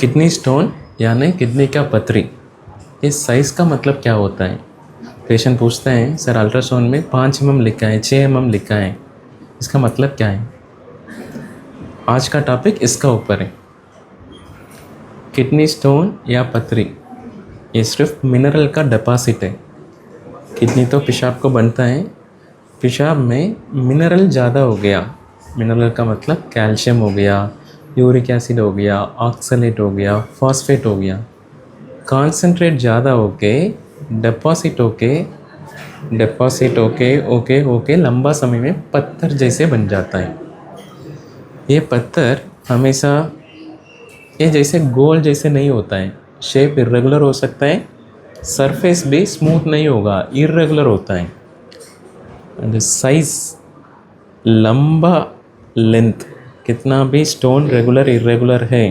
Kidney stone यानी kidney का पथरी, इस साइज़ का मतलब क्या होता है? पेशेंट पूछते हैं, सर अल्ट्रासाउंड में 5 mm लिखा है, 6 mm लिखा है, इसका मतलब क्या है? आज का टॉपिक इसका ऊपर है। किडनी स्टोन या पथरी ये सिर्फ मिनरल का डिपॉजिट है। किडनी तो पेशाब को बनता है, पेशाब में मिनरल ज़्यादा हो गया। मिनरल का मतलब कैल्शियम हो गया, यूरिक एसिड हो गया, ऑक्सलेट हो गया, फॉस्फेट हो गया। कॉन्सेंट्रेट ज़्यादा होके डिपॉजिट होके लंबा समय में पत्थर जैसे बन जाता है। ये पत्थर हमेशा ये जैसे गोल जैसे नहीं होता है, शेप इरेगुलर हो सकता है, सरफेस भी स्मूथ नहीं होगा, इरेगुलर होता है। एंड साइज, लंबा, लेंथ, कितना भी स्टोन रेगुलर इरेगुलर है।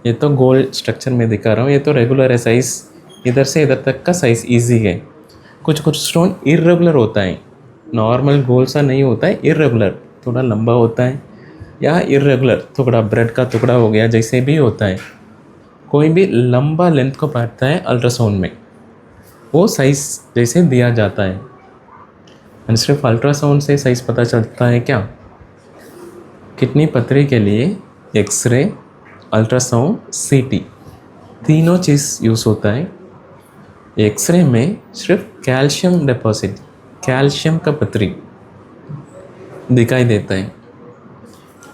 ये तो गोल स्ट्रक्चर में दिखा रहा हूँ, ये तो रेगुलर है साइज़, इधर से इधर तक का साइज़ इजी है। कुछ कुछ स्टोन इरेगुलर होता है, नॉर्मल गोल सा नहीं होता है, इरेगुलर, थोड़ा लंबा होता है या इरेगुलर, थोड़ा ब्रेड का टुकड़ा हो गया जैसे भी होता है। कोई भी लंबा लेंथ को पाता है अल्ट्रासाउंड में, वो साइज़ जैसे दिया जाता है। और सिर्फ अल्ट्रासाउंड से साइज़ पता चलता है क्या? किडनी पथरी के लिए एक्सरे, अल्ट्रासाउंड, सीटी, तीनों चीज़ यूज़ होता है। एक्सरे में सिर्फ कैल्शियम डिपॉजिट, कैल्शियम का पथरी दिखाई देता है।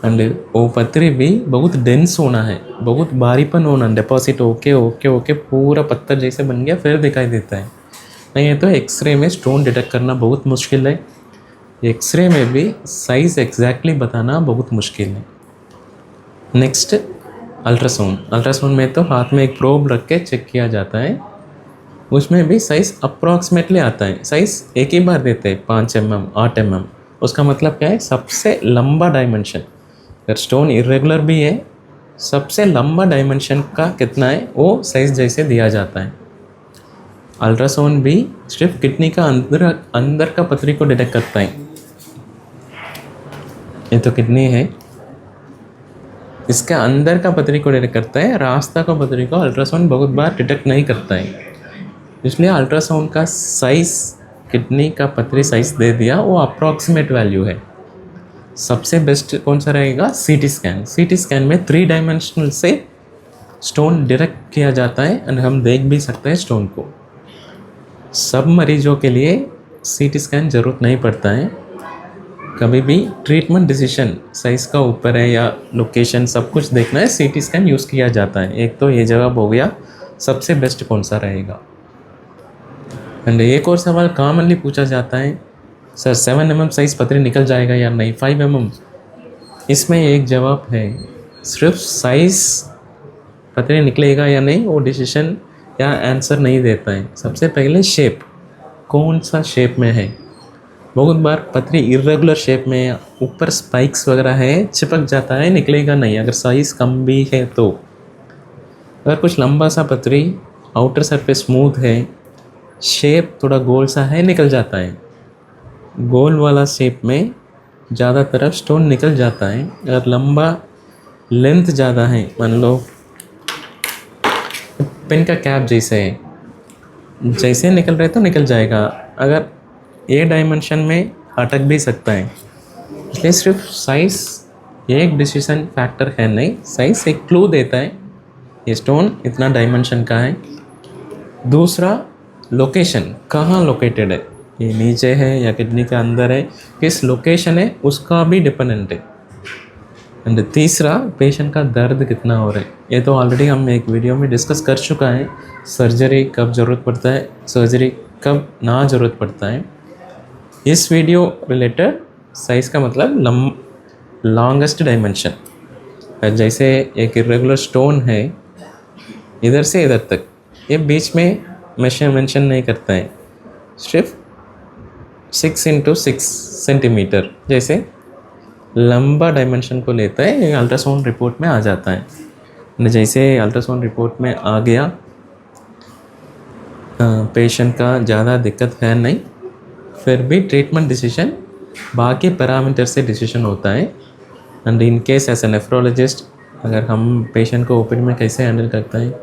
एंड वो पथरी भी बहुत डेंस होना है, बहुत भारीपन होना, डिपॉजिट ओके पूरा पत्थर जैसे बन गया फिर दिखाई देता है। नहीं है तो एक्सरे में स्टोन डिटेक्ट करना बहुत मुश्किल है। एक्सरे में भी साइज़ एग्जैक्टली बताना बहुत मुश्किल है। Next ultrasound. अल्ट्रासाउंड में तो हाथ में एक प्रोब रख के चेक किया जाता है, उसमें भी साइज़ अप्रॉक्सीमेटली आता है। साइज़ एक ही बार देते हैं, 5 mm, 8 mm। उसका मतलब क्या है? सबसे लंबा डायमेंशन। अगर स्टोन इरेगुलर भी है, सबसे लंबा डायमेंशन का कितना है वो साइज़ जैसे दिया जाता है। अल्ट्रासाउंड भी सिर्फ किडनी का अंदर का पथरी को डिटेक्ट करता है। ये तो किडनी है, इसके अंदर का पथरी को डिटेक्ट करता है, रास्ता का पथरी को अल्ट्रासाउंड बहुत बार डिटेक्ट नहीं करता है। इसलिए अल्ट्रासाउंड का साइज़, किडनी का पथरी साइज़ दे दिया, वो अप्रॉक्सीमेट वैल्यू है। सबसे बेस्ट कौन सा रहेगा? CT scan. सीटी स्कैन में 3 डायमेंशनल से स्टोन डिटेक्ट किया जाता है और हम देख भी सकते हैं स्टोन को। सब मरीजों के लिए सीटी स्कैन ज़रूरत नहीं पड़ता है। कभी भी ट्रीटमेंट डिसीजन साइज़ का ऊपर है या लोकेशन सब कुछ देखना है, सीटी स्कैन यूज़ किया जाता है। एक तो ये जवाब हो गया, सबसे बेस्ट कौन सा रहेगा। एंड एक और सवाल कॉमनली पूछा जाता है, सर 7 mm साइज़ पथरी निकल जाएगा या नहीं, 5 mm? इसमें एक जवाब है, सिर्फ साइज़ पथरी निकलेगा या नहीं वो डिसीजन या आंसर नहीं देता है। सबसे पहले शेप, कौन सा शेप में है। बहुत बार पथरी इरेगुलर शेप में, ऊपर स्पाइक्स वगैरह है, चिपक जाता है, निकलेगा नहीं अगर साइज़ कम भी है तो। अगर कुछ लंबा सा पथरी, आउटर सरफेस स्मूथ है, शेप थोड़ा गोल सा है, निकल जाता है। गोल वाला शेप में ज़्यादा तरफ स्टोन निकल जाता है। अगर लंबा लेंथ ज़्यादा है, मान लो पेन का कैप जैसे है, जैसे निकल रहे तो निकल जाएगा, अगर ए डायमेंशन में अटक भी सकता है। इसलिए सिर्फ साइज़ एक डिसीजन फैक्टर है नहीं, साइज़ एक क्लू देता है, ये स्टोन इतना डायमेंशन का है। दूसरा लोकेशन, कहाँ लोकेटेड है, ये नीचे है या किडनी के अंदर है, किस लोकेशन है उसका भी डिपेंडेंट है। एंड तीसरा, पेशेंट का दर्द कितना हो रहा है। ये तो ऑलरेडी हम एक वीडियो में डिस्कस कर चुका है, सर्जरी कब ज़रूरत पड़ता है, सर्जरी कब ना ज़रूरत पड़ता है। इस वीडियो रिलेटेड साइज़ का मतलब लॉन्गेस्ट डायमेंशन। जैसे एक इरेगुलर स्टोन है, इधर से इधर तक, ये बीच में मेंशन नहीं करता है, सिर्फ 6 × 6 सेंटीमीटर जैसे लंबा डायमेंशन को लेता है। ये अल्ट्रासाउंड रिपोर्ट में आ जाता है। जैसे अल्ट्रासाउंड रिपोर्ट में आ गया, पेशेंट का ज़्यादा दिक्कत है नहीं, फिर भी ट्रीटमेंट डिसीजन बाकी पैरामीटर से डिसीजन होता है। And in case as a nephrologist अगर हम पेशेंट को ओपीडी में कैसे हैंडल करते हैं,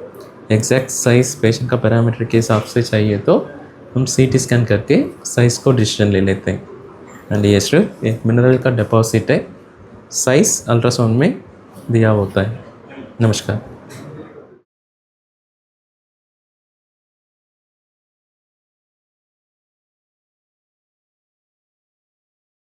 एग्जैक्ट साइज़ पेशेंट का पैरामीटर के हिसाब से चाहिए तो हम सीटी स्कैन करके साइज़ को डिसीजन ले लेते हैं। एंड ये सिर्फ एक मिनरल का डिपॉजिट है, साइज़ अल्ट्रासाउंड में दिया होता है। नमस्कार।